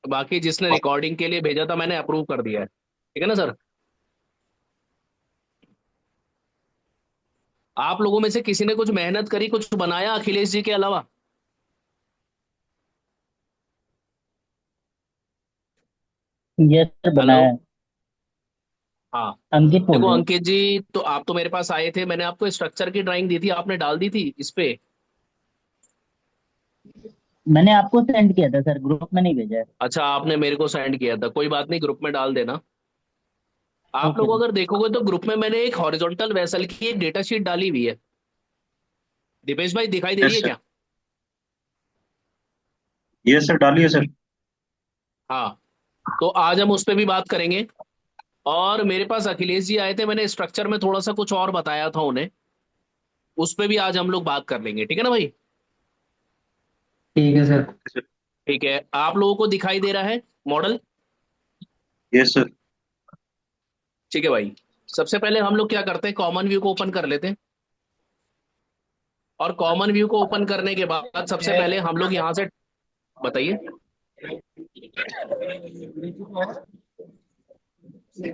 बाकी जिसने रिकॉर्डिंग के लिए भेजा था मैंने अप्रूव कर दिया है, ठीक है ना सर। आप लोगों में से किसी ने कुछ मेहनत करी, कुछ बनाया अखिलेश जी के अलावा? ये सर हेलो। बनाया। हाँ। अंकित बोल देखो रहे हो? अंकित जी, तो आप तो मेरे पास आए थे, मैंने आपको स्ट्रक्चर की ड्राइंग दी थी, आपने डाल दी थी इस पे। मैंने आपको सेंड किया था सर, ग्रुप में नहीं भेजा है। अच्छा, आपने मेरे को सेंड किया था, कोई बात नहीं, ग्रुप में डाल देना। आप ओके लोग सर। अगर देखोगे तो ग्रुप में मैंने एक हॉरिजॉन्टल वेसल की एक डेटा शीट डाली हुई है। दीपेश भाई दिखाई दे रही यस है सर। क्या? यस सर, डालिए सर। हाँ। तो आज हम उस पर भी बात करेंगे। और मेरे पास अखिलेश जी आए थे, मैंने स्ट्रक्चर में थोड़ा सा कुछ और बताया था उन्हें, उस पर भी आज हम लोग बात कर लेंगे, ठीक है ना भाई? ठीक है सर। ठीक है, आप लोगों को दिखाई दे रहा है मॉडल? Yes sir. ठीक है भाई। सबसे पहले हम लोग क्या करते हैं, कॉमन व्यू को ओपन कर लेते हैं। और कॉमन व्यू को ओपन करने के बाद सबसे पहले हम लोग यहाँ से, बताइए।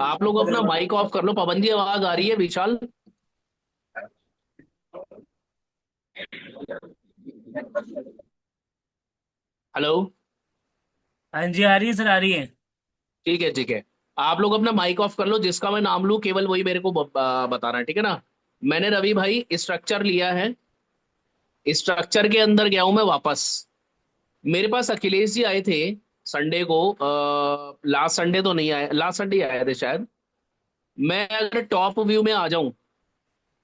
आप लोग अपना माइक ऑफ कर लो, पाबंदी आवाज आ रही है विशाल। हेलो। हाँ जी, आ रही है सर, आ रही है। ठीक है ठीक है। आप लोग अपना माइक ऑफ कर लो, जिसका मैं नाम लूँ केवल वही मेरे को बताना है, ठीक है ना? मैंने रवि भाई स्ट्रक्चर लिया है, स्ट्रक्चर के अंदर गया हूं मैं वापस। मेरे पास अखिलेश जी आए थे संडे को, लास्ट संडे तो नहीं आए, लास्ट संडे आए थे शायद। मैं अगर टॉप व्यू में आ जाऊं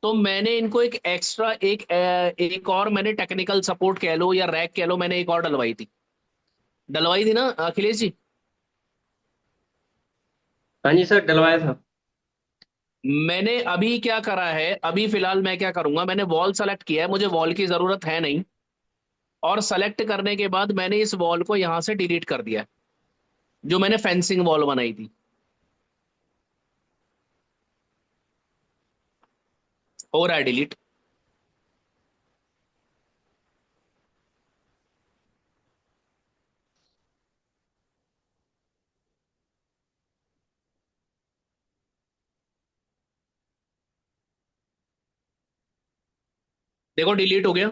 तो मैंने इनको एक एक्स्ट्रा एक और मैंने टेक्निकल सपोर्ट कह लो या रैक कह लो, मैंने एक और डलवाई थी ना अखिलेश जी? हाँ जी सर, डलवाया था। मैंने अभी क्या करा है, अभी फिलहाल मैं क्या करूंगा, मैंने वॉल सेलेक्ट किया है, मुझे वॉल की जरूरत है नहीं। और सेलेक्ट करने के बाद मैंने इस वॉल को यहां से डिलीट कर दिया, जो मैंने फेंसिंग वॉल बनाई थी। हो रहा है डिलीट। देखो डिलीट हो गया।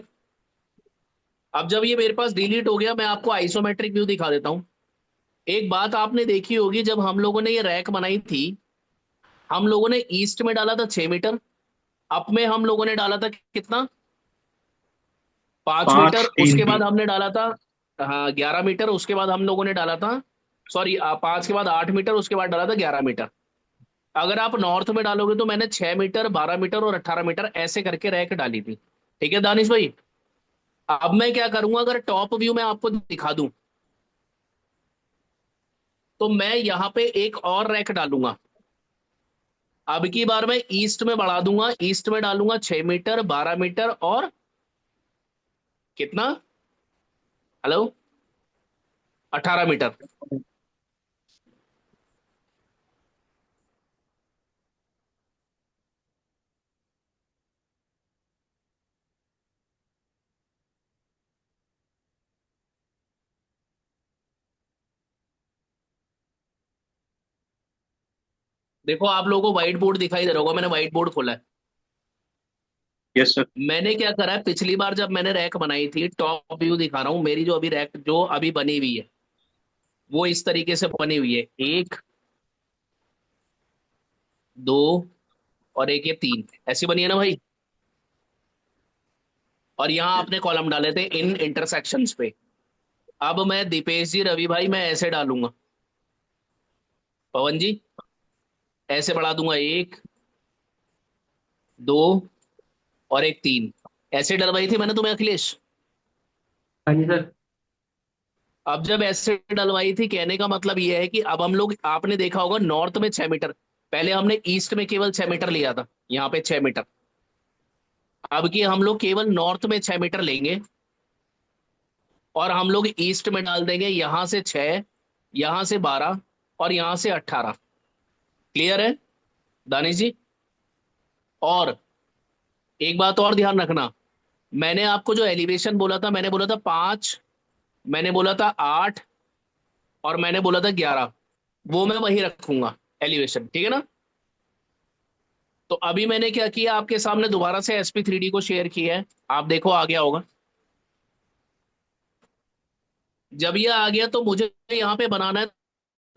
अब जब ये मेरे पास डिलीट हो गया, मैं आपको आइसोमेट्रिक व्यू दिखा देता हूं। एक बात आपने देखी होगी, जब हम लोगों ने ये रैक बनाई थी, हम लोगों ने ईस्ट में डाला था 6 मीटर, अप में हम लोगों ने डाला था कितना, 5 मीटर। पाँच तीन उसके बाद की। हमने डाला था, हाँ 11 मीटर। उसके बाद हम लोगों ने डाला था, सॉरी, 5 के बाद 8 मीटर, उसके बाद डाला था 11 मीटर। अगर आप नॉर्थ में डालोगे तो मैंने 6 मीटर, 12 मीटर और 18 मीटर ऐसे करके रैक डाली थी, ठीक है दानिश भाई? अब मैं क्या करूंगा, अगर टॉप व्यू में आपको दिखा दूं तो मैं यहाँ पे एक और रैक डालूंगा। अब की बार मैं ईस्ट में बढ़ा दूंगा, ईस्ट में डालूंगा 6 मीटर, 12 मीटर और कितना, हेलो, 18 मीटर। देखो आप लोगों को व्हाइट बोर्ड दिखाई दे रहा होगा, मैंने व्हाइट बोर्ड खोला है। Yes sir. मैंने क्या करा है, पिछली बार जब मैंने रैक बनाई थी, टॉप व्यू दिखा रहा हूं, मेरी जो अभी रैक जो अभी बनी हुई है वो इस तरीके से बनी हुई है, एक, दो, और एक ये तीन, ऐसी बनी है ना भाई? और यहाँ आपने कॉलम डाले थे इन इंटरसेक्शंस पे। अब मैं दीपेश जी, रवि भाई, मैं ऐसे डालूंगा, पवन जी ऐसे बढ़ा दूंगा, एक, दो, और एक, तीन। ऐसे डलवाई थी मैंने तुम्हें अखिलेश। हाँ जी सर। अब जब ऐसे डलवाई थी, कहने का मतलब ये है कि अब हम लोग, आपने देखा होगा नॉर्थ में 6 मीटर, पहले हमने ईस्ट में केवल 6 मीटर लिया था, यहाँ पे 6 मीटर। अब की हम लोग केवल नॉर्थ में 6 मीटर लेंगे, और हम लोग ईस्ट में डाल देंगे यहां से 6, यहां से 12, और यहां से 18। क्लियर है दानिश जी? और एक बात और ध्यान रखना, मैंने आपको जो एलिवेशन बोला था, मैंने बोला था 5, मैंने बोला था 8, और मैंने बोला था 11, वो मैं वही रखूंगा एलिवेशन, ठीक है ना। तो अभी मैंने क्या किया, आपके सामने दोबारा से SP3D को शेयर किया है, आप देखो आ गया होगा। जब ये आ गया तो मुझे यहाँ पे बनाना है,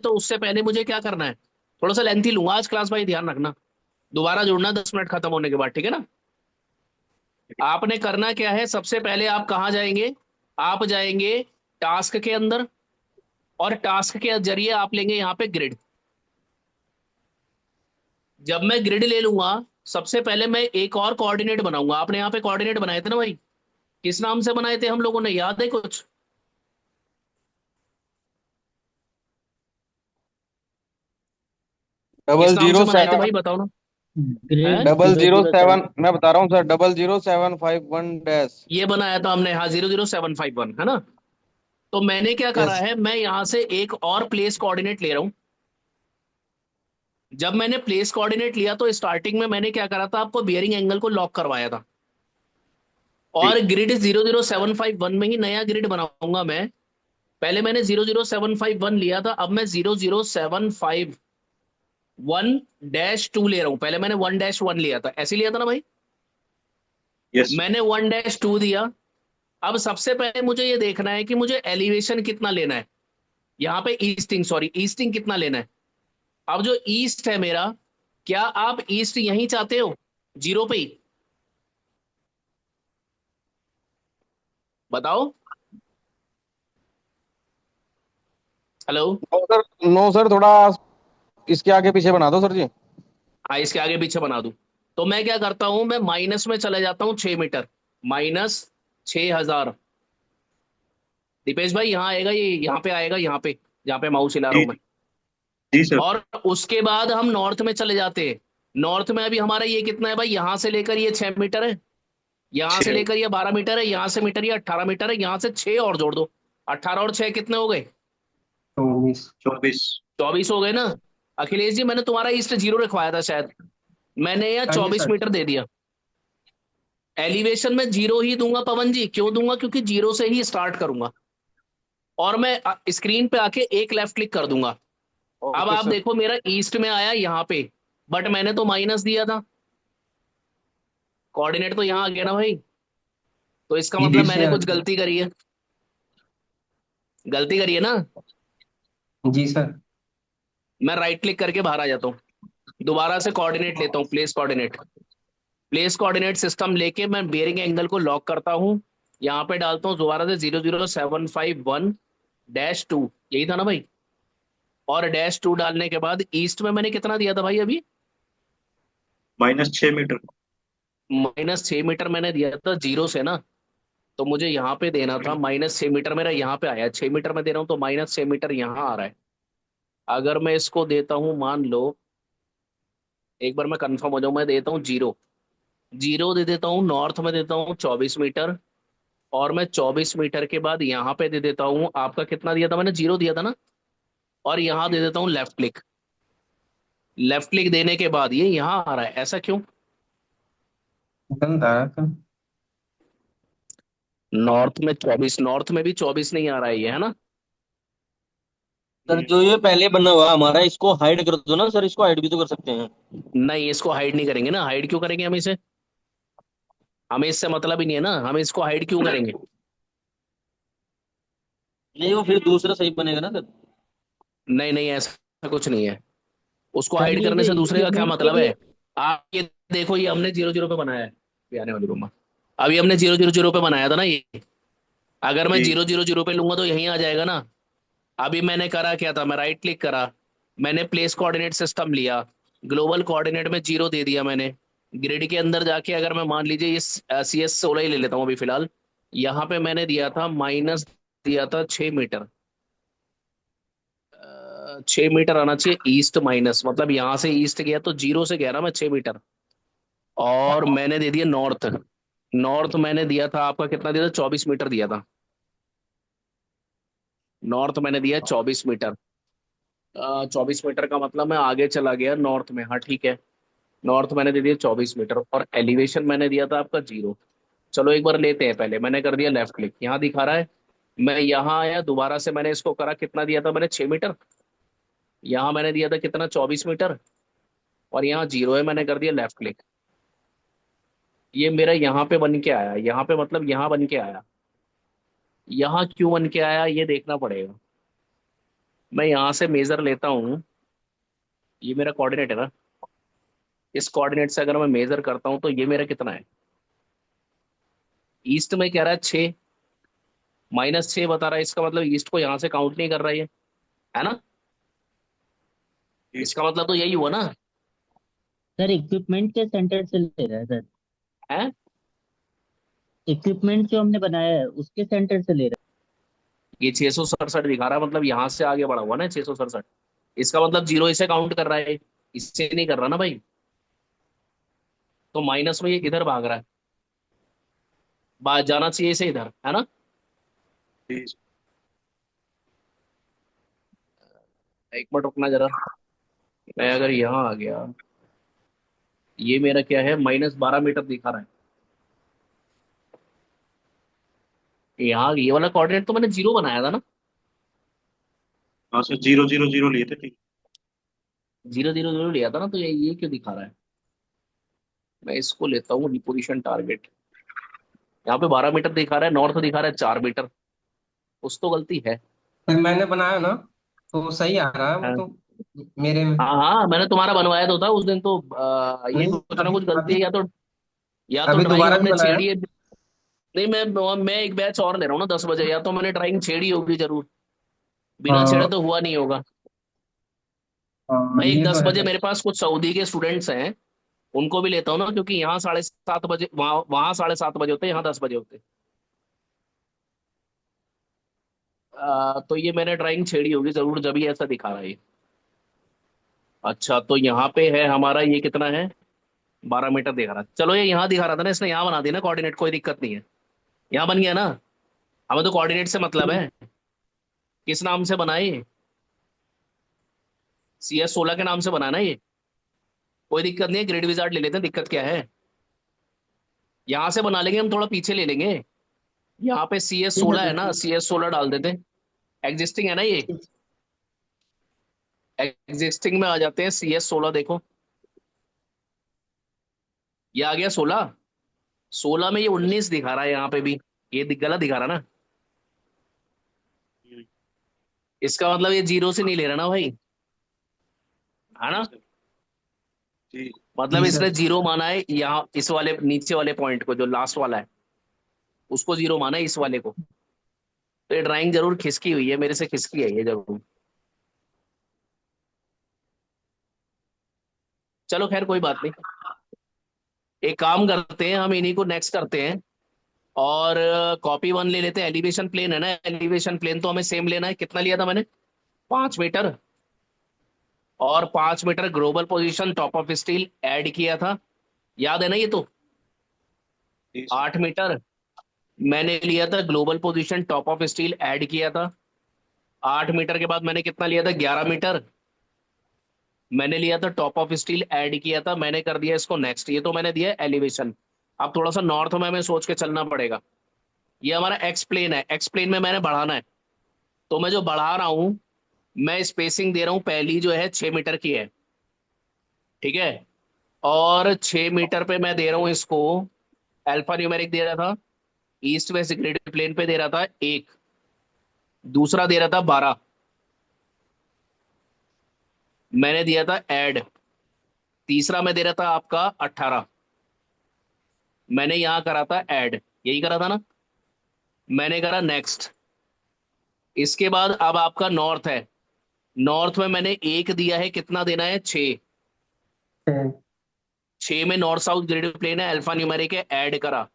तो उससे पहले मुझे क्या करना है, थोड़ा सा लेंथी लूंगा आज क्लास भाई, ध्यान रखना। दोबारा जुड़ना 10 मिनट खत्म होने के बाद, ठीक है ना। आपने करना क्या है, सबसे पहले आप कहाँ जाएंगे, आप जाएंगे टास्क के अंदर, और टास्क के जरिए आप लेंगे यहाँ पे ग्रिड। जब मैं ग्रिड ले लूंगा, सबसे पहले मैं एक और कोऑर्डिनेट बनाऊंगा। आपने यहाँ पे कोऑर्डिनेट बनाए थे ना भाई, किस नाम से बनाए थे हम लोगों ने, याद है कुछ? किस डबल नाम जीरो से बनाए थे सेवन भाई, बताओ ना। ग्रेड है, double zero zero zero seven seven. मैं बता रहा हूँ सर, 000751 डैश। ये बनाया था हमने, हाँ, 00751, है ना। तो मैंने क्या करा यस। है, मैं यहां से एक और प्लेस कोऑर्डिनेट ले रहा हूं। जब मैंने प्लेस कोऑर्डिनेट लिया तो स्टार्टिंग में मैंने क्या करा था, आपको बियरिंग एंगल को लॉक करवाया था। और ठीक। ग्रिड 00751 में ही नया ग्रिड बनाऊंगा मैं। पहले मैंने 00751 लिया था, अब मैं 00751-2 ले रहा हूं। पहले मैंने 1-1 लिया था, ऐसे लिया था ना भाई। Yes sir. मैंने 1-2 दिया। अब सबसे पहले मुझे ये देखना है कि मुझे एलिवेशन कितना लेना है, यहाँ पे ईस्टिंग, सॉरी ईस्टिंग कितना लेना है। अब जो ईस्ट है मेरा, क्या आप ईस्ट यहीं चाहते हो, जीरो पे ही? बताओ। Hello. No sir, no sir, थोड़ा इसके आगे पीछे बना दो सर जी। हाँ, इसके आगे पीछे बना दूं। तो मैं क्या करता हूं, मैं माइनस में चले जाता हूँ 6 मीटर, -6000। दीपेश भाई यहाँ आएगा, ये यहाँ पे आएगा, यहाँ पे जहाँ पे माउस हिला रहा जी हूं मैं। जी सर। और उसके बाद हम नॉर्थ में चले जाते हैं। नॉर्थ में अभी हमारा ये कितना है भाई, यहाँ से लेकर ये 6 मीटर है, यहाँ से 6। लेकर ये 12 मीटर है, यहाँ से मीटर ये 18 मीटर है, यहाँ से 6 और जोड़ दो। 18 और 6 कितने हो गए? 24। 24 हो गए ना। अखिलेश जी, मैंने तुम्हारा ईस्ट जीरो रखवाया था शायद, मैंने यहाँ हाँ जी 24 मीटर दे दिया। एलिवेशन में जीरो ही दूंगा पवन जी, क्यों दूंगा, क्योंकि जीरो से ही स्टार्ट करूंगा। और मैं स्क्रीन पे आके एक लेफ्ट क्लिक कर दूंगा। अब ओके आप सर। देखो मेरा ईस्ट में आया यहाँ पे, बट मैंने तो माइनस दिया था, कोऑर्डिनेट तो यहाँ आ गया ना भाई। तो इसका मतलब इधर से मैंने आ कुछ गया। गलती करी है, गलती करी है ना। जी सर। मैं राइट क्लिक करके बाहर आ जाता हूँ, दोबारा से कोऑर्डिनेट लेता हूँ, place coordinate. Place coordinate system लेके मैं बेयरिंग एंगल को लॉक करता हूँ, यहाँ पे डालता हूँ दोबारा से 00751-2, यही था ना भाई। और -2 डालने के बाद ईस्ट में मैंने कितना दिया था भाई अभी, -6 मीटर। -6 मीटर मैंने दिया था जीरो से ना। तो मुझे यहाँ पे देना था -6 मीटर, मेरा यहाँ पे आया 6 मीटर में दे रहा हूँ, तो -6 मीटर यहाँ आ रहा है। अगर मैं इसको देता हूँ, मान लो, एक बार मैं कंफर्म हो जाऊं, मैं देता हूँ जीरो, जीरो दे देता हूँ, नॉर्थ में देता हूँ 24 मीटर। और मैं 24 मीटर के बाद यहाँ पे दे देता हूँ, आपका कितना दिया था मैंने, जीरो दिया था ना। और यहाँ दे देता हूँ लेफ्ट क्लिक। लेफ्ट क्लिक देने के बाद ये यहाँ आ रहा है, ऐसा क्यों? गंद आ रहा था। नॉर्थ में 24, नॉर्थ में भी 24 नहीं आ रहा है ये, है ना। सर जो ये पहले बना हुआ है हमारा, इसको हाइड कर दो ना सर, इसको हाइड भी तो कर सकते हैं। नहीं, इसको हाइड नहीं करेंगे ना, हाइड क्यों करेंगे हम इसे, हमें इससे मतलब ही नहीं है ना, हम इसको हाइड क्यों करेंगे। नहीं वो फिर दूसरा सही बनेगा ना सर। नहीं नहीं, ऐसा कुछ नहीं है, उसको सर हाइड ये जो करने से दूसरे का क्या इंक्रीमेंट के मतलब लिए। है। आप ये देखो, ये हमने 0-0 पे बनाया है, ये आने वाली रूम में। अभी हमने 0-0-0 पे बनाया था ना ये, अगर मैं जी 0-0-0 पे लूंगा तो यहीं आ जाएगा ना। अभी मैंने करा क्या था, मैं राइट क्लिक करा, मैंने प्लेस कोऑर्डिनेट सिस्टम लिया, ग्लोबल कोऑर्डिनेट में जीरो दे दिया मैंने। ग्रिड के अंदर जाके अगर मैं मान लीजिए ये CS16 ही ले लेता हूँ अभी फिलहाल, यहाँ पे मैंने दिया था माइनस, दिया था 6 मीटर। 6 मीटर आना चाहिए ईस्ट, माइनस मतलब यहाँ से ईस्ट गया तो जीरो से गया ना मैं 6 मीटर। और मैंने दे दिया नॉर्थ, नॉर्थ मैंने दिया था आपका कितना दिया था, 24 मीटर दिया था। नॉर्थ मैंने दिया 24 मीटर। 24 मीटर का मतलब मैं आगे चला गया नॉर्थ में, हाँ ठीक है। नॉर्थ मैंने दे दिया 24 मीटर, और एलिवेशन मैंने दिया था आपका जीरो। चलो एक बार लेते हैं, पहले मैंने कर दिया लेफ्ट क्लिक, यहाँ दिखा रहा है मैं यहाँ आया, दोबारा से मैंने इसको करा, कितना दिया था मैंने, 6 मीटर। यहाँ मैंने दिया था कितना, 24 मीटर। और यहाँ जीरो है, मैंने कर दिया लेफ्ट क्लिक। ये मेरा यहाँ पे बन के आया, यहाँ पे मतलब यहाँ बन के आया। यहाँ क्यों बन के आया ये देखना पड़ेगा। मैं यहाँ से मेजर लेता हूँ, ये मेरा कोऑर्डिनेट है ना। इस कोऑर्डिनेट से अगर मैं मेजर करता हूँ तो ये मेरा कितना है, ईस्ट में कह रहा है 6, -6 बता रहा है। इसका मतलब ईस्ट को यहाँ से काउंट नहीं कर रहा है ना। जी इसका मतलब तो यही हुआ ना। सर इक्विपमेंट के सेंटर से ले रहा है सर। है, इक्विपमेंट जो हमने बनाया है उसके सेंटर से ले रहा ये 667 दिखा रहा है, मतलब यहाँ से आगे बढ़ा हुआ ना 667। इसका मतलब जीरो इसे काउंट कर रहा है, इससे नहीं कर रहा ना भाई। तो माइनस में ये इधर भाग रहा है, बाहर जाना चाहिए इसे इधर, है ना। जी एक मिनट रुकना जरा। मैं अगर यहाँ आ गया, ये मेरा क्या है, -12 मीटर दिखा रहा है। यहाँ ये वाला कोऑर्डिनेट तो मैंने जीरो बनाया था ना। हाँ सर, 0 0 0 लिए थे, ठीक। 0 0 0 लिया था ना, तो ये क्यों दिखा रहा है। मैं इसको लेता हूँ रिपोजिशन टारगेट। यहाँ पे 12 मीटर दिखा रहा है, नॉर्थ दिखा रहा है 4 मीटर। कुछ तो गलती है। फिर मैंने बनाया ना, तो सही आ रहा है वो हाँ तो मेरे में। हाँ हाँ, मैंने तुम्हारा बनवाया तो था उस दिन तो। ये नहीं, कुछ ना अभी कुछ गलती अभी है, या तो अभी ड्राइंग दोबारा भी हमने बनाया। छेड़ी है। नहीं, मैं एक बैच और ले रहा हूँ ना 10 बजे, या तो मैंने ड्राइंग छेड़ी होगी जरूर। बिना छेड़े हाँ तो हुआ नहीं होगा। हाँ, भाई एक ये तो दस है बजे सर। मेरे पास कुछ सऊदी के स्टूडेंट्स हैं, उनको भी लेता हूँ ना, क्योंकि यहाँ 7:30 बजे, वहाँ 7:30 बजे होते हैं, यहाँ 10 बजे होते हैं। तो ये मैंने ड्राइंग छेड़ी होगी जरूर, जब भी ऐसा दिखा रहा है ये। अच्छा, तो यहाँ पे है हमारा, ये कितना है, 12 मीटर दिखा रहा है। चलो, ये यहाँ दिखा रहा था ना, इसने यहाँ बना दिया ना कोऑर्डिनेट, कोई दिक्कत नहीं है। यहाँ बन गया ना। हमें तो कोऑर्डिनेट से मतलब है। किस नाम से बनाए, CS16 के नाम से बनाना ये। कोई दिक्कत नहीं है, ग्रिड विजार्ड ले लेते हैं, दिक्कत क्या है। यहाँ से बना लेंगे, हम थोड़ा पीछे ले लेंगे। यहाँ पे सी एस ठीक है सोलह है सर। ना, CS16 डाल देते हैं। एग्जिस्टिंग है ना ये। एग्जिस्टिंग में आ जाते हैं, CS16 देखो। ये आ गया 16। 16 में ये 19 दिखा रहा है यहाँ पे भी। ये गलत दिखा रहा ना। इसका मतलब ये जीरो से नहीं ले रहा ना भाई, है जी ना। सर। जी मतलब जी इसने सर। जीरो माना है यहाँ, इस वाले नीचे वाले पॉइंट को, जो लास्ट वाला है, उसको जीरो माना है, इस वाले को। तो ये ड्राइंग जरूर खिसकी हुई है, मेरे से खिसकी है ये जरूर। चलो खैर, कोई बात नहीं। एक काम करते हैं, हम इन्हीं को नेक्स्ट करते हैं। और कॉपी वन ले लेते हैं, एलिवेशन प्लेन है ना, एलिवेशन प्लेन तो हमें सेम लेना है। कितना लिया था मैंने, 5 मीटर। और 5 metre global position top of steel add किया था, याद है ना ये तो। जी सर। 8 मीटर मैंने लिया था global position top of steel add किया था। 8 मीटर के बाद मैंने कितना लिया था, 11 मीटर मैंने लिया था टॉप ऑफ स्टील ऐड किया था। मैंने कर दिया इसको नेक्स्ट, ये तो मैंने दिया एलिवेशन। अब थोड़ा सा नॉर्थ में हमें सोच के चलना पड़ेगा। ये हमारा एक्स प्लेन है, एक्स प्लेन में मैंने बढ़ाना है। तो मैं जो बढ़ा रहा हूं, मैं स्पेसिंग दे रहा हूं, पहली जो है 6 मीटर की है, ठीक है। और 6 मीटर पे मैं दे रहा हूं इसको, अल्फा न्यूमेरिक दे रहा था, ईस्ट वेस्ट ग्रिड प्लेन पे दे रहा था एक, दूसरा दे रहा था 12, मैंने दिया था ऐड, तीसरा मैं दे रहा था आपका 18, मैंने यहां करा था ऐड, यही करा था ना। मैंने करा नेक्स्ट। इसके बाद अब आपका नॉर्थ है। नॉर्थ में मैंने एक दिया है, कितना देना है, 6। 6 में नॉर्थ साउथ ग्रिड प्लेन है, अल्फा न्यूमेरिक है, ऐड करा,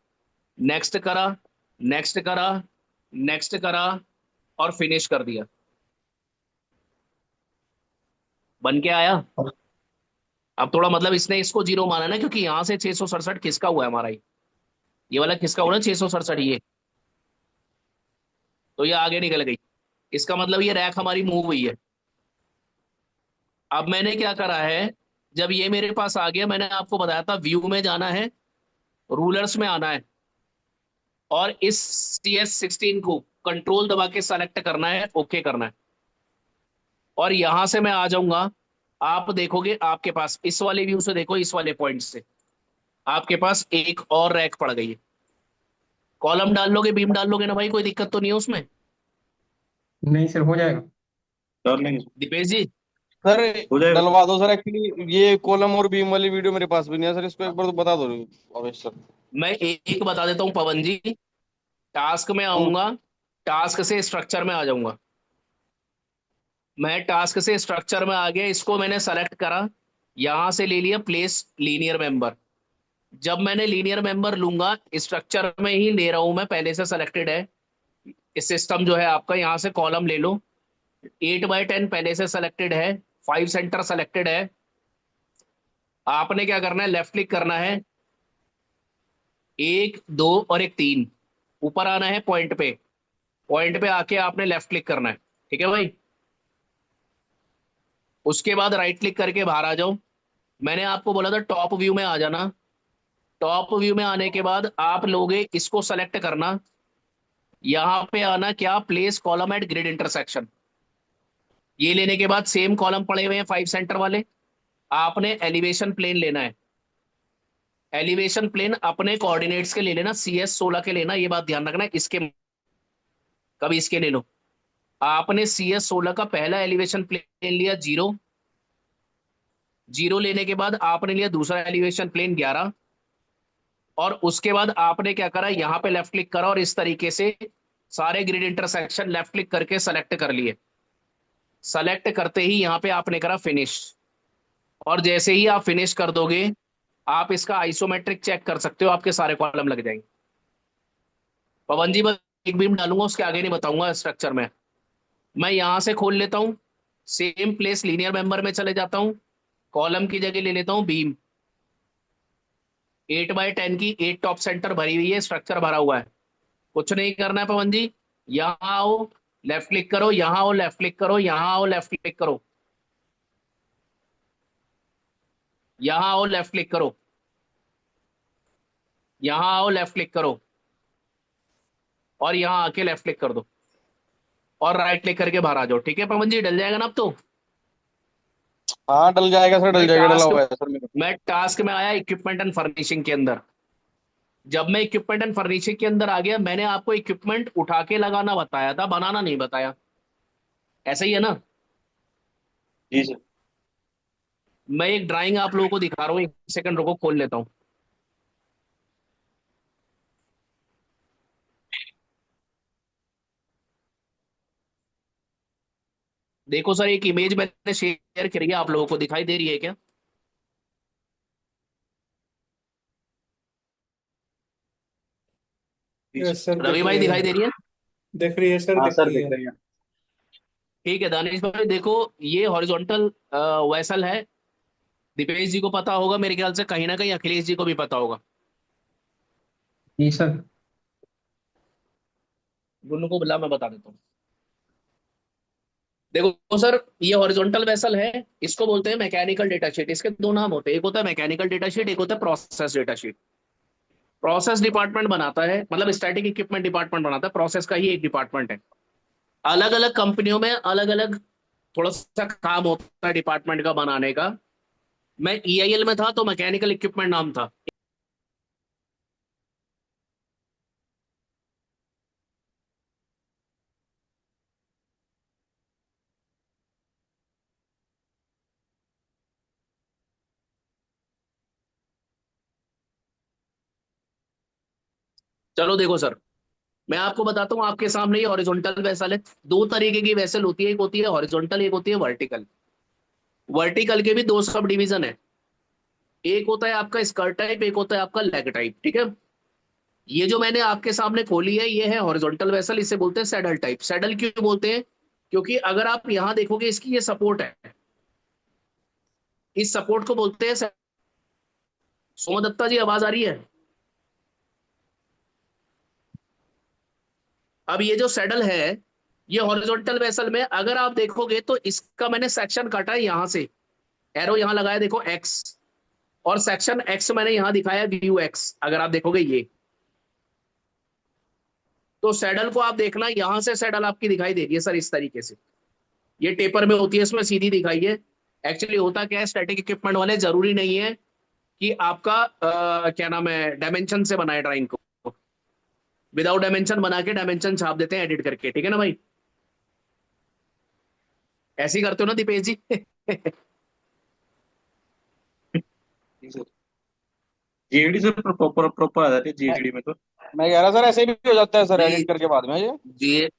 नेक्स्ट करा, नेक्स्ट करा, नेक्स्ट करा, और फिनिश कर दिया। बन के आया। अब थोड़ा मतलब इसने इसको जीरो माना ना, क्योंकि यहां से 667 खिसका हुआ है हमारा, ये वाला खिसका हुआ ना 667 ये। तो ये आगे निकल गई, इसका मतलब ये रैक हमारी मूव हुई है। अब मैंने क्या करा है, जब ये मेरे पास आ गया, मैंने आपको बताया था व्यू में जाना है, रूलर्स में आना है, और इस CS16 को कंट्रोल दबा के सेलेक्ट करना है, ओके करना है। और यहां से मैं आ जाऊंगा, आप देखोगे आपके पास इस वाले व्यू से, देखो इस वाले पॉइंट से आपके पास एक और रैक पड़ गई है। कॉलम डाल लोगे, बीम डाल लोगे ना भाई, कोई दिक्कत तो नहीं है उसमें? नहीं सर, हो जाएगा। कर लेंगे। दीपेश जी। सर हो जाएगा। डलवा दो सर, एक्चुअली ये कॉलम और बीम वाली वीडियो मेरे पास भी नहीं है सर, इसको एक बार तो बता दो अवश्य सर। मैं एक बता देता हूँ पवन जी, टास्क में आऊंगा, टास्क से स्ट्रक्चर में आ जाऊंगा। मैं टास्क से स्ट्रक्चर में आ गया, इसको मैंने सेलेक्ट करा, यहां से ले लिया प्लेस लीनियर मेंबर। जब मैंने लीनियर मेंबर लूंगा, स्ट्रक्चर में ही ले रहा हूं मैं, पहले से सेलेक्टेड है। इस सिस्टम जो है आपका, यहां से कॉलम ले लो, 8x10 पहले से सेलेक्टेड है, 5 सेंटर सेलेक्टेड है। आपने क्या करना है, लेफ्ट क्लिक करना है, एक दो और एक तीन, ऊपर आना है पॉइंट पे, पॉइंट पे आके आपने लेफ्ट क्लिक करना है, ठीक है भाई। उसके बाद राइट क्लिक करके बाहर आ जाओ। मैंने आपको बोला था टॉप व्यू में आ जाना। टॉप व्यू में आने के बाद आप लोगे इसको सेलेक्ट करना, यहां पे आना, क्या, place column at grid intersection. ये लेने के बाद सेम कॉलम पड़े हुए हैं 5 सेंटर वाले, आपने एलिवेशन प्लेन लेना है। एलिवेशन प्लेन अपने कोऑर्डिनेट्स के ले लेना, CS16 के लेना, ये बात ध्यान रखना है। इसके कभी इसके ले लो। आपने CS16 का पहला एलिवेशन प्लेन लिया 0, 0 लेने के बाद आपने लिया दूसरा एलिवेशन प्लेन 11, और उसके बाद आपने क्या करा, यहां पे लेफ्ट क्लिक करा और इस तरीके से सारे ग्रिड इंटरसेक्शन लेफ्ट क्लिक करके सेलेक्ट कर लिए। सेलेक्ट करते ही यहां पे आपने करा फिनिश, और जैसे ही आप फिनिश कर दोगे, आप इसका आइसोमेट्रिक चेक कर सकते हो, आपके सारे कॉलम लग जाएंगे। पवन जी, बस एक बीम डालूंगा, उसके आगे नहीं बताऊंगा स्ट्रक्चर में। मैं यहां से खोल लेता हूँ, सेम प्लेस लीनियर मेंबर में चले जाता हूँ, कॉलम की जगह ले लेता हूँ बीम। 8x10 की 8 टॉप सेंटर भरी हुई है, स्ट्रक्चर भरा हुआ है। कुछ नहीं करना है पवन जी, यहाँ आओ, लेफ्ट क्लिक करो, यहाँ आओ, लेफ्ट क्लिक करो, यहाँ आओ, लेफ्ट क्लिक करो, यहाँ आओ, लेफ्ट क्लिक करो, यहाँ आओ, लेफ्ट क्लिक करो, और यहाँ आके लेफ्ट क्लिक कर दो, और राइट क्लिक करके बाहर आ जाओ। ठीक है पवन जी, डल जाएगा ना अब तो? हाँ डल जाएगा सर, डल मैं जाएगा, डला टास्क हुआ है सर मेरे। मैं टास्क में आया इक्विपमेंट एंड फर्निशिंग के अंदर। जब मैं इक्विपमेंट एंड फर्निशिंग के अंदर आ गया, मैंने आपको इक्विपमेंट उठा के लगाना बताया था, बनाना नहीं बताया, ऐसा ही है ना? जी सर। मैं एक ड्राइंग आप लोगों को दिखा रहा हूँ, एक सेकंड रुको, खोल लेता हूँ। देखो सर, एक इमेज मैंने शेयर करी है, आप लोगों को दिखाई दे रही है क्या? जी सर। यस सर, रवि दिख भाई रही है। दिखाई दे रही है? दिख रही है सर, हाँ दिख सर, रही दिख है। रही है। ठीक है दानिश भाई, देखो ये हॉरिजॉन्टल वेसल है। दीपेश जी को पता होगा, मेरे ख्याल से कहीं ना कहीं अखिलेश जी को भी पता होगा। जी सर। गुन्नू को बुला, मैं बता देता हूँ। देखो सर, ये हॉरिजॉन्टल वेसल है, इसको बोलते हैं मैकेनिकल डेटा शीट। इसके दो नाम होते हैं, एक होता है मैकेनिकल डेटा शीट, एक होता है process data sheet. Process department बनाता है, मतलब स्टैटिक इक्विपमेंट डिपार्टमेंट बनाता है, प्रोसेस का ही एक डिपार्टमेंट है। अलग अलग कंपनियों में अलग अलग थोड़ा सा काम होता है डिपार्टमेंट का बनाने का। मैं EIL में था तो मैकेनिकल इक्विपमेंट नाम था। चलो देखो सर, मैं आपको बताता हूँ, आपके सामने ये हॉरिजॉन्टल वेसल है। दो तरीके की वेसल होती है, एक होती है हॉरिजॉन्टल, एक होती है वर्टिकल। वर्टिकल के भी दो सब डिवीजन है, एक होता है आपका स्कर्ट टाइप, एक होता है आपका लेग टाइप, ठीक है? ये जो मैंने आपके सामने खोली है, ये है हॉरिजॉन्टल वेसल, इसे बोलते हैं सैडल टाइप। सैडल क्यों बोलते हैं? क्योंकि अगर आप यहां देखोगे, इसकी ये सपोर्ट है, इस सपोर्ट को बोलते हैं सोमा दत्ता जी, आवाज आ रही है? अब ये जो सैडल है, ये हॉरिजॉन्टल वेसल में अगर आप देखोगे तो इसका मैंने सेक्शन काटा है यहां से, एरो यहां लगाया देखो एक्स, और सेक्शन एक्स मैंने यहां दिखाया व्यू एक्स, अगर आप देखोगे ये। तो सैडल को आप देखना, यहां से सैडल आपकी दिखाई देगी सर इस तरीके से। ये टेपर में होती है, इसमें सीधी दिखाई है। एक्चुअली होता क्या है, स्टैटिक इक्विपमेंट वाले जरूरी नहीं है कि आपका क्या नाम है डायमेंशन से बनाए ड्राइंग को, विदाउट डायमेंशन बना के डायमेंशन छाप देते हैं एडिट करके, ठीक है ना भाई? ऐसे ही करते हो ना दीपेश जी? जी सर, जीएडी से प्रॉपर प्रॉपर आ जाती है मैं जीएडी में तो। मैं कह रहा सर ऐसे भी हो जाता है सर जी एडिट करके बाद में ये। जी।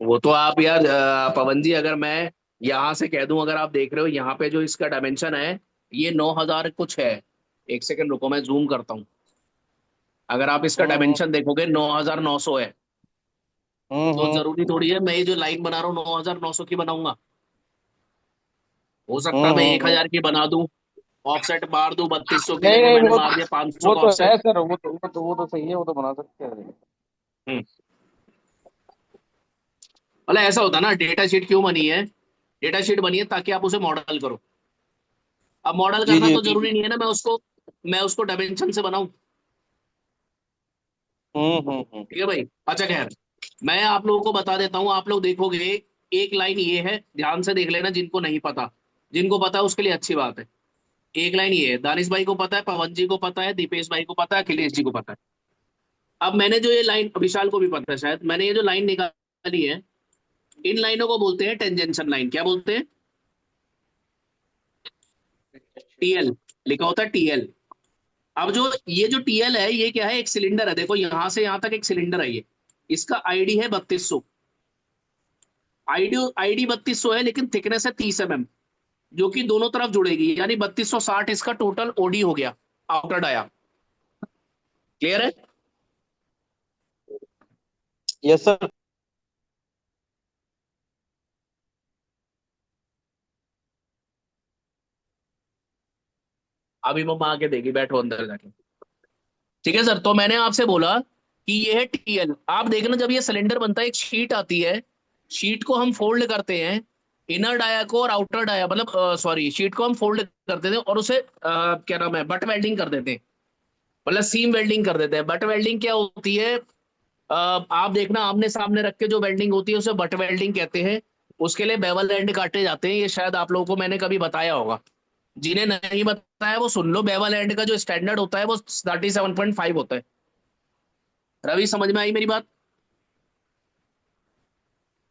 वो तो आप यार पवन जी, अगर मैं यहां से कह दूं, अगर आप देख रहे हो यहाँ पे जो इसका डायमेंशन है, ये 9,000 कुछ है। एक सेकंड रुको, मैं जूम करता हूँ। अगर आप इसका हम्म डायमेंशन देखोगे 9,900 है। तो हम्म। जरूरी थोड़ी है मैं ये जो लाइन बना रहा हूँ 9,900 की बनाऊंगा। हो सकता है मैं एक हम्म। हजार की बना दूं, ऑफसेट मार दूं 3200 की नहीं जगह नहीं मैंने मार दिया 500 वो का तो ऑफसेट। है सर, वो तो सही है, वो तो बना सकते हैं। हम्म। मतलब ऐसा होता है ना, डेटा शीट क्यों बनी है? डेटा शीट बनी है ताकि आप उसे मॉडल करो। अब मॉडल जी करना जी तो जी। जरूरी नहीं है ना मैं उसको डायमेंशन से बनाऊं। ठीक है भाई? अच्छा खैर, मैं आप लोगों को बता देता हूँ, आप लोग देखोगे। एक लाइन ये है, ध्यान से देख लेना, जिनको नहीं पता। जिनको पता है उसके लिए अच्छी बात है। एक लाइन ये है, दानिश भाई को पता है, पवन जी को पता है, दीपेश भाई को पता है, अखिलेश जी को पता है। अब मैंने जो ये लाइन, विशाल को भी पता है शायद, मैंने ये जो लाइन निकाली है, इन लाइनों को बोलते हैं टेंजेंशन लाइन। क्या बोलते हैं? टीएल। लिखा होता है टीएल। अब जो ये जो टीएल है, ये क्या है? एक सिलेंडर है, देखो यहां से यहां तक एक सिलेंडर है ये। इसका आईडी है 3200। आईडी आईडी 3200 है, लेकिन थिकनेस है 30 mm, जो कि दोनों तरफ जुड़ेगी, यानी 3260 इसका टोटल ओडी हो गया, आउटर डाया। क्लियर है? Yes sir. अभी मम्मा आके देगी, बैठो अंदर जाके। ठीक है सर, तो मैंने आपसे बोला कि ये है टीएल। आप देखना, जब ये सिलेंडर बनता है, एक शीट आती है। शीट को हम फोल्ड करते हैं, इनर डाया को और आउटर डाया, मतलब सॉरी, शीट को हम फोल्ड कर देते हैं और उसे क्या नाम है बट वेल्डिंग कर देते हैं, मतलब सीम वेल्डिंग कर देते हैं। बट वेल्डिंग क्या होती है? आप देखना, आमने सामने रख के जो वेल्डिंग होती है उसे बट वेल्डिंग कहते हैं। उसके लिए बेवल एंड काटे जाते हैं, ये शायद आप लोगों को मैंने कभी बताया होगा। जिन्हें नहीं बताया वो सुन लो, बेवल एंड का जो स्टैंडर्ड होता है वो 37.5 होता है। रवि, समझ में आई मेरी बात?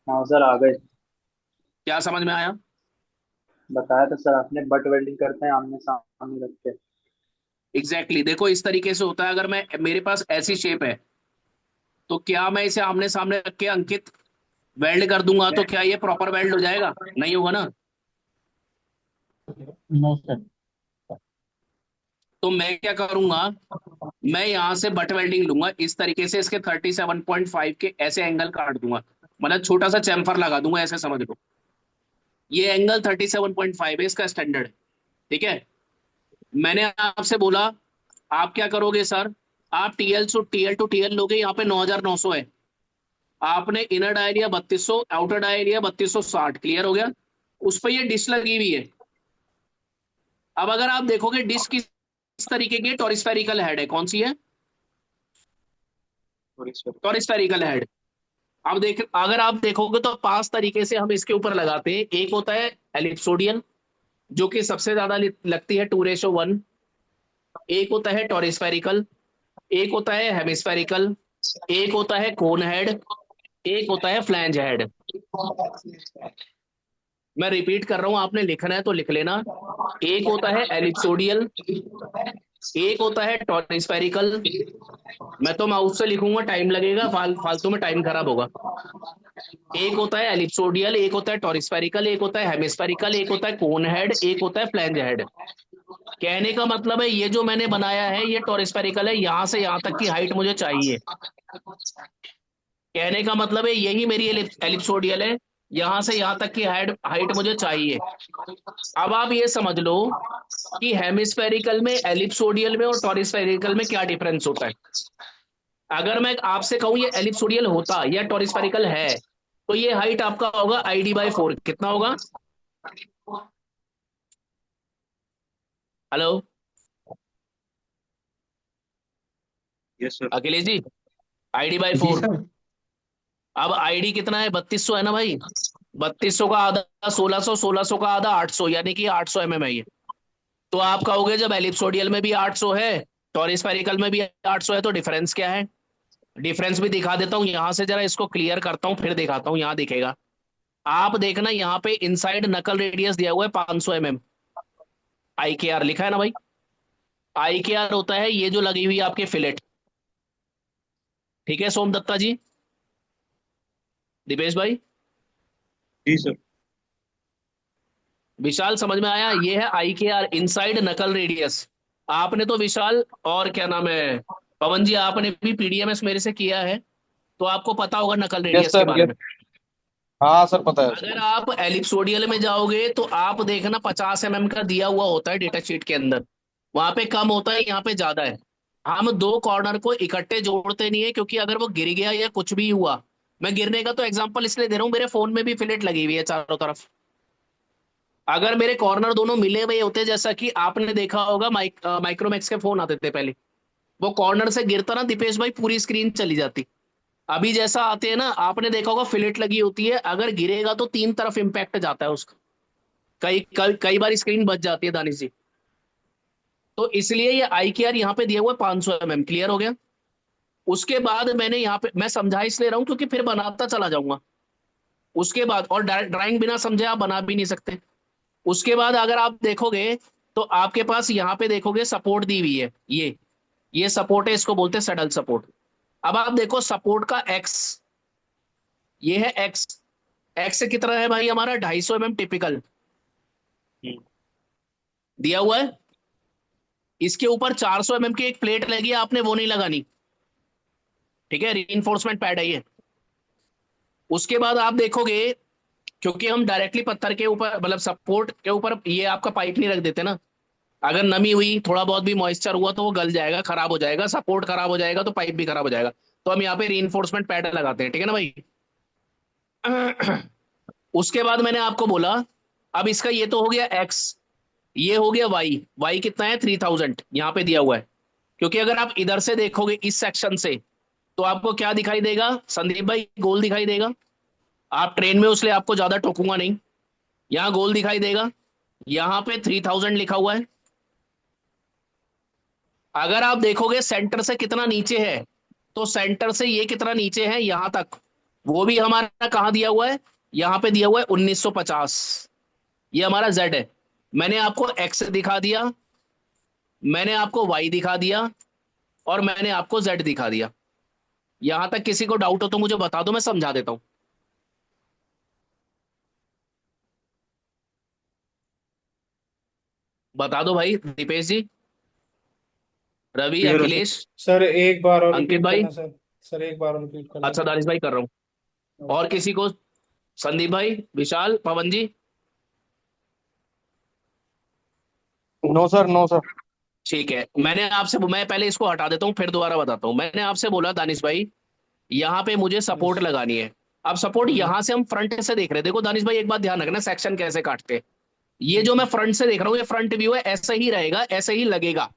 हाँ सर आ गए। क्या समझ में आया? बताया था सर आपने, बट वेल्डिंग करते हैं आमने सामने रख के। एग्जैक्टली exactly, देखो इस तरीके से होता है। अगर मैं, मेरे पास ऐसी शेप है, तो क्या मैं इसे आमने सामने रख के अंकित वेल्ड कर दूंगा, तो क्या ये प्रॉपर वेल्ड हो जाएगा? नहीं होगा ना। No sir. तो मैं क्या करूंगा, मैं यहां से बट वेल्डिंग लूंगा इस तरीके से, इसके 37.5 के ऐसे एंगल काट दूंगा, मतलब छोटा सा चैम्फर लगा दूंगा, ऐसे समझ लो। ये एंगल 37.5 है, इसका स्टैंडर्ड है। ठीक है? मैंने आपसे बोला, आप क्या करोगे सर? आप टीएल टू टीएल लोगे, यहाँ पे 9,900 है। आपने इनर डायल लिया 3200, आउटर डायल लिया 3260। क्लियर हो गया? उस पर ये डिश लगी हुई है। अब अगर आप देखोगे डिश किस तरीके की है, टॉरिस्फेरिकल हेड है। कौन सी है? टॉरिस्फेरिकल हेड। अब देख, अगर आप देखोगे तो 5 तरीके से हम इसके ऊपर लगाते हैं। एक होता है एलिप्सोडियल, जो कि सबसे ज्यादा लगती है 2:1। एक होता है टॉरिस्फेरिकल, एक होता है हेमिस्फेरिकल, एक होता है कोन हेड, एक होता है फ्लैंज हेड। मैं रिपीट कर रहा हूं, आपने लिखना है तो लिख लेना। एक होता है एलिप्सोडियल, एक होता है टॉरिस्फेरिकल। मैं तो माउस से लिखूंगा, टाइम लगेगा, फालतू में टाइम खराब होगा। एक होता है एलिप्सोडियल, एक होता है टॉरिस्फेरिकल, एक होता है हेमिस्फेरिकल, एक होता है कोन हेड, एक होता है फ्लैंज हेड। कहने का मतलब है, ये जो मैंने बनाया है ये टॉरिस्फेरिकल है, यहां से यहां तक की हाइट मुझे चाहिए। कहने का मतलब है यही मेरी एलिप्सोडियल है, यहां से यहां तक की हाइट हाइट मुझे चाहिए। अब आप ये समझ लो कि हेमिस्फेरिकल में, एलिप्सोडियल में और टॉरिस्फेरिकल में क्या डिफरेंस होता है। अगर मैं आपसे कहूं ये एलिप्सोडियल होता या टॉरिस्फेरिकल है, तो ये हाइट आपका होगा ID/4। कितना होगा? Hello yes sir. Akhilesh ji, ID by जी फोर सर। अब आईडी कितना है, 3200 है ना भाई। 3200 का आधा 1600, 1600 का आधा 800, यानी कि 800 mm है ये। तो आप कहोगे जब एलिप्सोडियल में भी 800 है, टॉरी स्फेरिकल में भी 800 है, तो डिफरेंस क्या है। डिफरेंस भी दिखा देता हूं यहां से, जरा इसको क्लियर करता हूं फिर दिखाता हूं, यहां दिखेगा। आप देखना यहाँ पे इनसाइड नकल रेडियस दिया हुआ है 500 mm। आई के आर लिखा है ना भाई। आई के आर होता है ये जो लगी हुई है आपके फिलेट। ठीक है सोम दत्ता जी, दीपेश भाई, जी सर। विशाल समझ में आया। ये है आई के आर, इनसाइड नकल रेडियस। आपने तो विशाल और क्या नाम है पवन जी, आपने भी पीडीएमएस मेरे से किया है, तो आपको पता होगा नकल यस रेडियस के सर, बारे यस। में। हाँ सर, पता है अगर सर। आप एलिप्सोडियल में जाओगे तो आप देखना 50 mm का दिया हुआ होता है डेटा शीट के अंदर। वहां पे कम होता है, यहाँ पे ज्यादा है। हम दो कॉर्नर को इकट्ठे जोड़ते नहीं है, क्योंकि अगर वो गिर गया या कुछ भी हुआ, मैं गिरने का तो एग्जांपल इसलिए दे रहा हूँ, मेरे फोन में भी फिलेट लगी हुई है चारों तरफ। अगर मेरे कॉर्नर दोनों मिले हुए होते, जैसा कि आपने देखा होगा माइक्रोमैक्स के फोन आते थे पहले, वो कॉर्नर से गिरता ना दीपेश भाई, पूरी स्क्रीन चली जाती। अभी जैसा आते हैं ना, आपने देखा होगा फिलेट लगी होती है, अगर गिरेगा तो तीन तरफ इंपैक्ट जाता है उसका। कई बार स्क्रीन बच जाती है दानिश जी। तो इसलिए ये आई के आर यहाँ पे दिया हुआ है 500 mm। क्लियर हो गया। उसके बाद मैंने यहाँ पे, मैं समझा इसलिए रहा हूँ क्योंकि फिर बनाता चला जाऊंगा। उसके बाद, और ड्राइंग बिना समझे आप बना भी नहीं सकते। उसके बाद अगर आप देखोगे तो आपके पास यहाँ पे देखोगे सपोर्ट दी हुई है, ये सपोर्ट है, इसको बोलते हैं सडल सपोर्ट। अब आप देखो सपोर्ट का एक्स, ये है एक्स। एक्स कितना है भाई हमारा, 250 mm टिपिकल दिया हुआ है। इसके ऊपर 400 mm की एक प्लेट लगी है, आपने वो नहीं लगानी। ठीक है, रीइंफोर्समेंट पैड है ये। उसके बाद आप देखोगे, क्योंकि हम डायरेक्टली पत्थर के ऊपर, मतलब सपोर्ट के ऊपर ये आपका पाइप नहीं रख देते ना। अगर नमी हुई, थोड़ा बहुत भी मॉइस्चर हुआ तो वो गल जाएगा, खराब हो जाएगा, सपोर्ट खराब हो जाएगा तो पाइप भी खराब हो जाएगा। तो हम यहाँ पे रीइंफोर्समेंट पैड लगाते हैं, ठीक है ना भाई। उसके बाद मैंने आपको बोला, अब इसका ये तो हो गया एक्स, ये हो गया वाई। वाई कितना है, 3000 यहाँ पे दिया हुआ है। क्योंकि अगर आप इधर से देखोगे इस सेक्शन से, तो आपको क्या दिखाई देगा संदीप भाई, गोल दिखाई देगा। आप ट्रेन में उसलिए आपको ज्यादा टोकूंगा नहीं, यहाँ गोल दिखाई देगा। यहाँ पे 3000 लिखा हुआ है। अगर आप देखोगे सेंटर से कितना नीचे है, तो सेंटर से ये कितना नीचे है यहां तक, वो भी हमारा कहाँ दिया हुआ है, यहाँ पे दिया हुआ है 1950। ये हमारा जेड है। मैंने आपको एक्स दिखा दिया, मैंने आपको वाई दिखा दिया, और मैंने आपको जेड दिखा दिया। यहां तक किसी को डाउट हो तो मुझे बता दो, मैं समझा देता हूं। बता दो भाई, दीपेश जी, रवि, क्लियर है सर। अखिलेश, सर एक बार और अंकित रिपीट भाई। करना सर। सर एक बार और रिपीट कर अच्छा देना। दानिश भाई कर रहा हूं। और किसी को, संदीप भाई, Vishal, Pawan ji. No sir, no sir. ठीक है, मैं पहले इसको हटा देता हूँ फिर दोबारा बताता हूँ। मैंने आपसे बोला दानिश भाई, यहाँ पे मुझे यस। सपोर्ट लगानी है। अब सपोर्ट यहाँ से हम फ्रंट से देख रहे हैं, देखो दानिश भाई एक बात ध्यान रखना, सेक्शन कैसे काटते हैं। ये यस जो मैं सर। फ्रंट से देख रहा हूँ, ये फ्रंट व्यू है, ऐसा ही रहेगा, ऐसे ही लगेगा।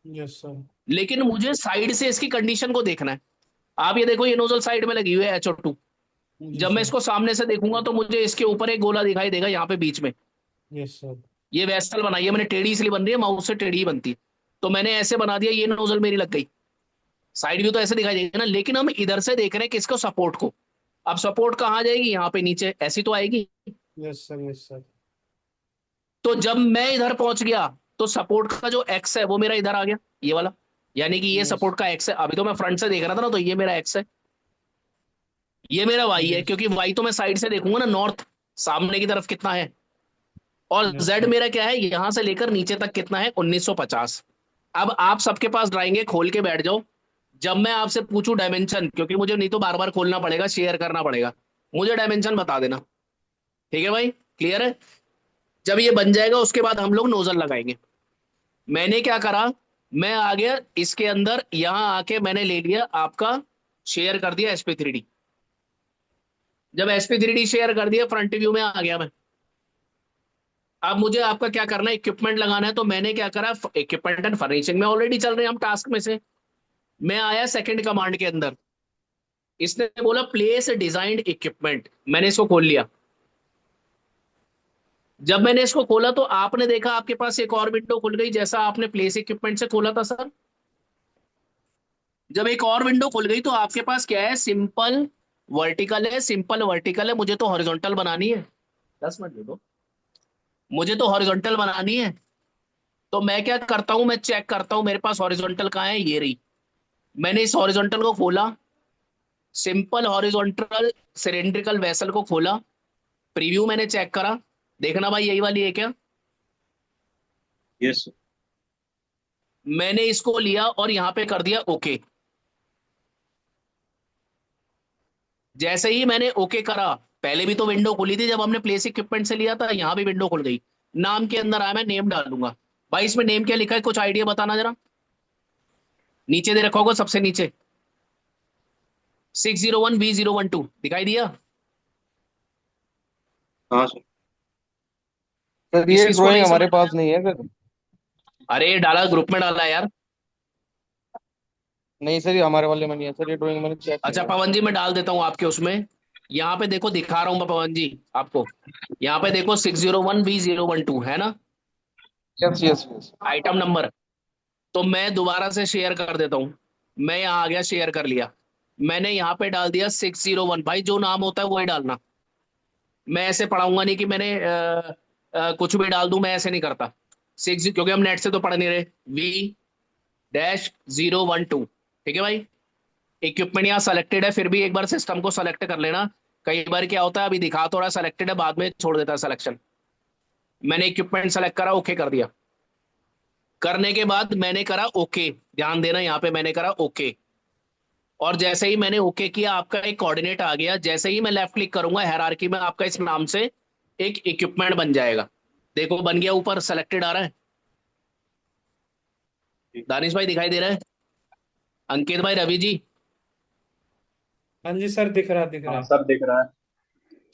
Yes sir. लेकिन मुझे साइड से इसकी कंडीशन को देखना है। आप ये देखो, ये नोजल साइड में लगी हुई है HO2। जी जब मैं सर। इसको सामने से देखूंगा तो मुझे इसके ऊपर एक गोला दिखाई देगा यहाँ पे बीच में। Yes sir. ये वेसल बनाई है मैंने, टेढ़ी इसलिए बन रही है, माउस से टेढ़ी ही बनती है। तो मैंने ऐसे बना दिया, ये नोजल मेरी लग गई। साइड व्यू तो ऐसे दिखाई देगा ना, लेकिन हम इधर से देख रहे हैं किसको, सपोर्ट को। अब सपोर्ट कहाँ जाएगी, यहाँ पे नीचे, ऐसी तो आएगी। Yes sir. Yes sir. तो जब मैं इधर पहुंच गया, तो सपोर्ट का जो एक्स है वो मेरा इधर आ गया, ये वाला। यानी कि ये यस। सपोर्ट का एक्स है। अभी तो मैं फ्रंट से देख रहा था ना, तो ये मेरा एक्स है, ये मेरा वाई है, यस। क्योंकि वाई तो मैं साइड से देखूंगा ना, नॉर्थ, सामने की तरफ कितना है। और यस जेड सर। मेरा क्या है, यहां से लेकर नीचे तक कितना है, 1950। अब आप सबके पास ड्राइंग है, खोल के बैठ जाओ। जब मैं आपसे पूछूं डायमेंशन, क्योंकि मुझे नहीं तो बार बार खोलना पड़ेगा, शेयर करना पड़ेगा, मुझे डायमेंशन बता देना। ठीक है भाई, क्लियर है। जब ये बन जाएगा उसके बाद हम लोग नोजल लगाएंगे। मैंने क्या करा, मैं आ गया इसके अंदर, यहां आके मैंने ले लिया आपका, शेयर कर दिया SP3D। जब SP3D शेयर कर दिया, फ्रंट व्यू में आ गया मैं। अब मुझे आपका क्या करना है, इक्विपमेंट लगाना है। तो मैंने क्या करा, इक्विपमेंट एंड फर्निशिंग में ऑलरेडी चल रहे हैं हम टास्क में से। मैं आया सेकंड कमांड के अंदर, इसने बोला प्लेस डिजाइंड इक्विपमेंट, मैंने इसको खोल लिया। जब मैंने इसको खोला तो आपने देखा आपके पास एक और विंडो खुल गई, जैसा आपने प्लेस इक्विपमेंट से खोला था सर। जब एक और विंडो खुल गई तो आपके पास क्या है, सिंपल वर्टिकल है, सिंपल वर्टिकल है, मुझे तो हॉरिजॉन्टल बनानी है। 10 मिनट दे दो, मुझे तो हॉरिजॉन्टल बनानी है। तो मैं क्या करता हूं, मैं चेक करता हूं मेरे पास हॉरिजॉन्टल कहाँ है, ये रही। मैंने इस हॉरिजॉन्टल को खोला, सिंपल हॉरिजॉन्टल सिलेंड्रिकल वेसल को खोला, प्रीव्यू मैंने चेक करा, देखना भाई यही वाली है क्या। Yes sir. मैंने इसको लिया और यहां पे कर दिया ओके। जैसे ही मैंने ओके करा, पहले भी तो विंडो खुली थी जब हमने प्लेस इक्विपमेंट से लिया था, यहां भी विंडो खुल गई। नाम के अंदर आया, मैं नेम डालूंगा। भाई इसमें नेम क्या लिखा है, कुछ आइडिया बताना जरा। नीचे दे रखा होगा सबसे नीचे 601B012 दिखाई दिया। हाँ सर। सर किस ये किस को ड्राइंग नहीं हमारे समझ पास आया? नहीं है सर। अरे डाला, ग्रुप में डाला यार। नहीं सर, ये हमारे वाले में नहीं है सर, ये ड्राइंग मैंने चेक अच्छा किया। पवन जी, मैं डाल देता हूँ आपके उसमें। यहाँ पे देखो, दिखा रहा हूँ मैं पवन जी आपको। यहाँ पे देखो 601B012 है ना yes yes yes. Item number. तो मैं दोबारा से शेयर कर देता हूँ। मैं यहाँ आ गया, शेयर कर लिया। मैंने यहाँ पे डाल दिया 601। भाई जो नाम होता है वही डालना। मैं ऐसे पढ़ाऊंगा नहीं कि मैंने कुछ भी डाल दूं, मैं ऐसे नहीं करता। सिक्स, क्योंकि हम नेट से तो पढ़ नहीं रहे। V-012, ठीक है भाई। इक्विपमेंट यहाँ सेलेक्टेड है, फिर भी एक बार सिस्टम को सेलेक्ट कर लेना। कई बार क्या होता है, अभी दिखा थोड़ा सेलेक्टेड है, बाद में छोड़ देता है सिलेक्शन। मैंने इक्विपमेंट सेलेक्ट करा, ओके कर दिया। करने के बाद मैंने करा ओके, ध्यान देना यहाँ पे मैंने करा ओके। और जैसे ही मैंने ओके किया, आपका एक कोऑर्डिनेट आ गया। जैसे ही मैं लेफ्ट क्लिक करूंगा हायरार्की में, आपका इस नाम से एक इक्विपमेंट बन जाएगा। देखो बन गया, ऊपर सेलेक्टेड आ रहा है। दानिश भाई दिखाई दे रहा है? अंकित भाई, रवि जी, हाँ जी सर, दिख रहा दिख रहा हाँ है। सब दिख रहा है।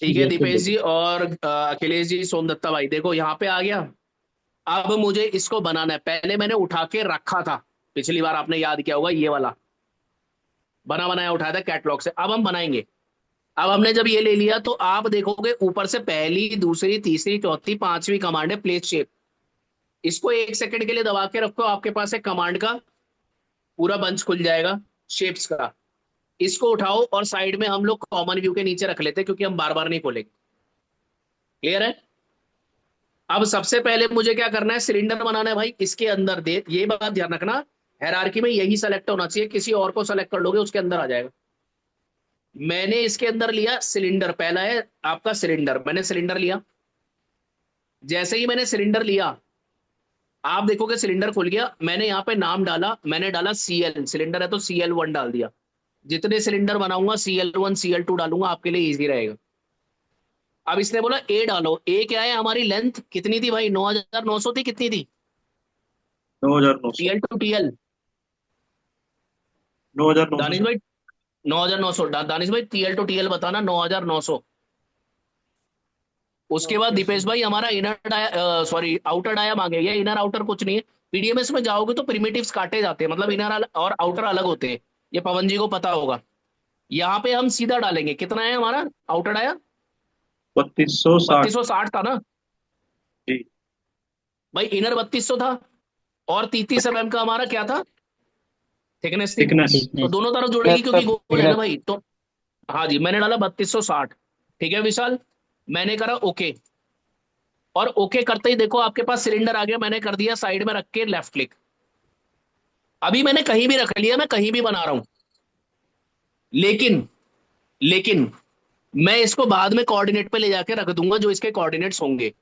ठीक है, बिल्कुल दीपेश बिल्कुल। जी और अखिलेश जी, सोमदत्ता भाई, देखो यहाँ पे आ गया। अब मुझे इसको बनाना है। पहले मैंने उठा के रखा था, पिछली बार आपने याद किया होगा, ये वाला बना बनाया उठाया था कैटलॉग से। अब हम बनाएंगे। अब हमने जब ये ले लिया तो आप देखोगे ऊपर से पहली, दूसरी, तीसरी, चौथी, पांचवी कमांड है प्लेस शेप। इसको 1 सेकंड के लिए दबा के रखो, आपके पास एक कमांड का पूरा बंच खुल जाएगा शेप्स का। इसको उठाओ और साइड में हम लोग कॉमन व्यू के नीचे रख लेते हैं, क्योंकि हम बार बार नहीं खोलेंगे। क्लियर है? अब सबसे पहले मुझे क्या करना है, सिलेंडर बनाना है भाई। इसके अंदर दे, ये बात ध्यान रखना, हायरार्की में यही सेलेक्ट होना चाहिए, किसी और को सेलेक्ट कर लोगे उसके अंदर आ जाएगा। मैंने इसके अंदर लिया सिलेंडर, पहला है आपका सिलेंडर, मैंने सिलेंडर लिया। जैसे ही मैंने सिलेंडर लिया, आप देखोगे सिलेंडर खुल गया। मैंने यहाँ पे नाम डाला, मैंने डाला CL, सिलेंडर है तो CL1 डाल दिया। जितने सिलेंडर बनाऊंगा CL1 CL2 डालूंगा, आपके लिए इजी रहेगा। अब इसने बोला ए डालो। ए क्या है, हमारी लेंथ कितनी थी भाई, 9900 थी, कितनी थी? 9,900। TL to TL। 9,900 Danish sir. भाई 9900, दानिश भाई TL to TL बताना, 9900। उसके बाद ओके दीपेश सर। भाई हमारा inner dia, sorry outer dia मांगे। ये इनर आउटर कुछ नहीं है। पीडीएमएस में जाओगे तो प्रिमिटिव्स काटे जाते हैं, मतलब इनर और आउटर अलग होते हैं। ये पवन जी को पता होगा। यहाँ पे हम सीधा डालेंगे, कितना है हमारा आउटर डाया? 3,260। 3260 था ना जी। भाई, इनर 3200 था। और 33 mm का हमारा क्या था, थिकनेस थी। थिकनेस। तो थिकनेस। दोनों तरफ यस जुड़ेगी सर, क्योंकि गोल ठीक है है। ना भाई। तो हाँ जी, मैंने डाला 3260। ठीक है विशाल, मैंने करा ओके। और ओके करते ही देखो आपके पास सिलेंडर आ गया। मैंने कर दिया साइड में रख के लेफ्ट क्लिक। अभी मैंने कहीं भी रख लिया, मैं कहीं भी बना रहा हूं। लेकिन लेकिन मैं इसको बाद में कोऑर्डिनेट पे ले जाके रख दूंगा, जो इसके कोऑर्डिनेट्स होंगे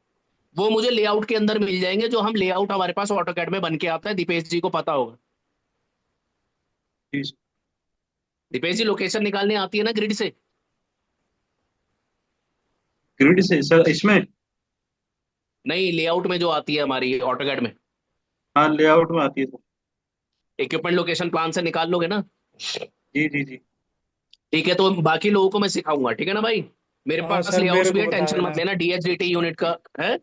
वो मुझे लेआउट के अंदर मिल जाएंगे। जो हम लेआउट हमारे पास ऑटोकैड में बन के आता है, दीपेश जी को पता होगा। जी सर। दीपेश जी लोकेशन निकालने आती है ना ग्रिड से? ग्रिड से सर इसमें। नहीं, लेआउट में जो आती है हमारी ऑटोकैड में, हाँ लेआउट में आती है सर। इक्विपमेंट लोकेशन प्लान से निकाल लोगे ना? जी जी जी। ठीक है, तो बाकी लोगों को मैं सिखाऊंगा, ठीक है ना भाई। मेरे हाँ पास सर, लेआउट्स मेरे भी को है, बता टेंशन देना। मत लेना। DHDT यूनिट का है।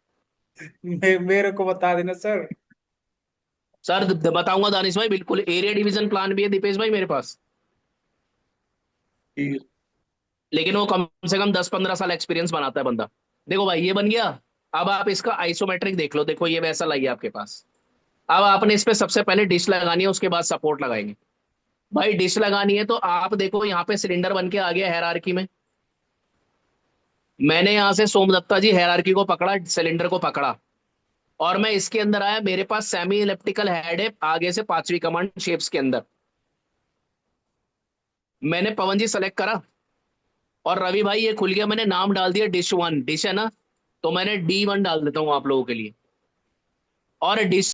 मेरे को बता देना सर। सर बताऊंगा दानिश भाई, बिल्कुल। एरिया डिवीजन प्लान भी है दीपेश भाई मेरे पास। ठीक है। लेकिन वो कम से कम 10-15 साल एक्सपीरियंस बनाता है बंदा। देखो भाई ये बन गया। अब आप इसका आइसोमेट्रिक देख लो, देखो ये वैसा लाइए आपके पास। अब आपने इस पे सबसे पहले डिश लगानी है, उसके बाद सपोर्ट लगाएंगे। भाई डिश लगानी है तो आप देखो यहाँ पे सिलेंडर बन के आ गया हायरार्की में। मैंने यहाँ से सोमदत्ता जी हायरार्की को पकड़ा, सिलेंडर को पकड़ा, और मैं इसके अंदर आया। मेरे पास सेमी इलिप्टिकल हेड है आगे से 5वीं कमांड शेप्स के अंदर। मैंने पवन जी सेलेक्ट करा, और रवि भाई ये खुल गया, मैंने नाम डाल दिया डिश 1। डिश है ना, तो मैंने D1 डाल देता हूँ आप लोगों के लिए। और डिश